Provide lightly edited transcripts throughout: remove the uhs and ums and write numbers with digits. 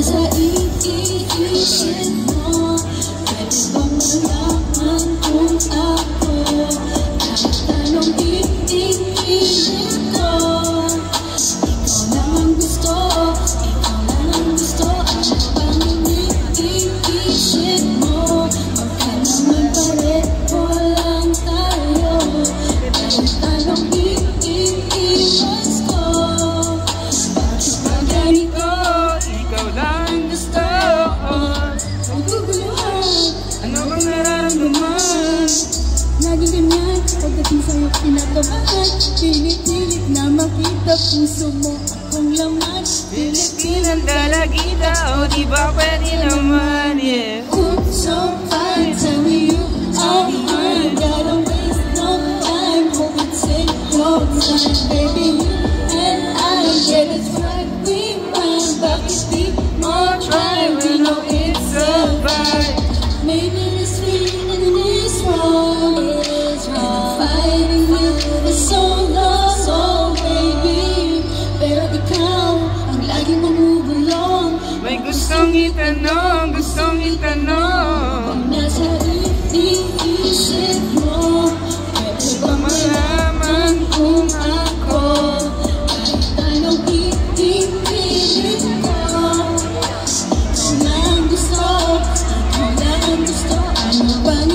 nasa iisip mo. Pwede bang malaman kung ako kahit anong iisip ko? Ikaw lang ang gusto, ikaw lang ang gusto. Ano bang iniisip mo? Baka naman pareho lang tayo. Kahit anong iiwas ko. Bakit ba ganito? Ikaw lang ang gusto. Naguguluhan. Ano bang nararamdaman? Laging ganyan, pagdating sa'yo kinakabahan. Pinipilit na makita puso mo akong laman. Pilipinang dalagita, o di ba pwede naman, yeah. Oops, so fine, tell me you are mine. Gotta waste no time, hope it's in your time. Baby, you and I, yeah, that's right, we might. Bakit di mo try, we know it's a vibe. Maybe this feeling is wrong, it's wrong. Fighting with the soul of soul, baby. Pero ikaw, ang laging mamubulong. May gustong itanong, gustong itanong. Kung nasa iisip mo, pwede bang malaman kung ako kahit anong iisip ko? Ikaw lang ang gusto, ikaw lang ang gusto. Ano bang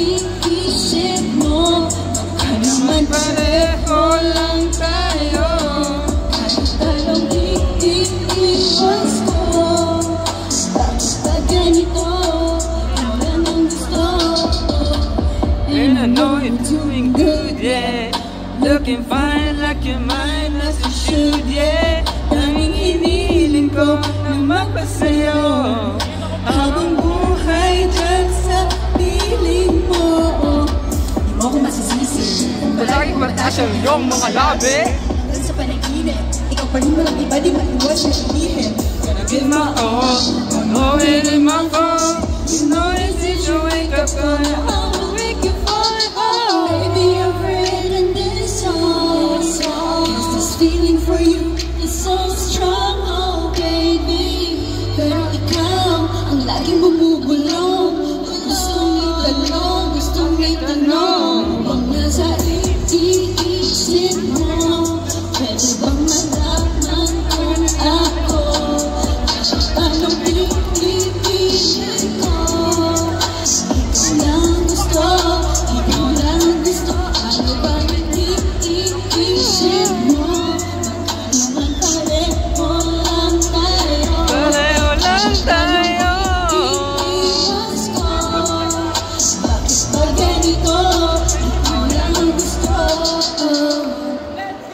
iniisip mo? Baka naman Pareho lang tayo. kahit anong iiwas ko. Bakit ba ganito? Ikaw lang ang gusto. And I know you're doing good, yeah. Looking fine like your mind as it should, yeah. Tanging hinihiling ko na magpasayo habang buhay dyan sa piling mo. Di mo ako masisisi kung Palaging mataas ang iyong mga labi. hanggang sa panaginip. Ikaw pa rin walang iba, di maiwas na ilihim. Gonna give my all, know it in my phone. You know this is your wake up call. I'll wake you for oh. Baby, I've written this song. Cause this feeling for you is so strong, oh baby. Pero ikaw, ang laging bumubulong. Gustong itanong, gustong itanong.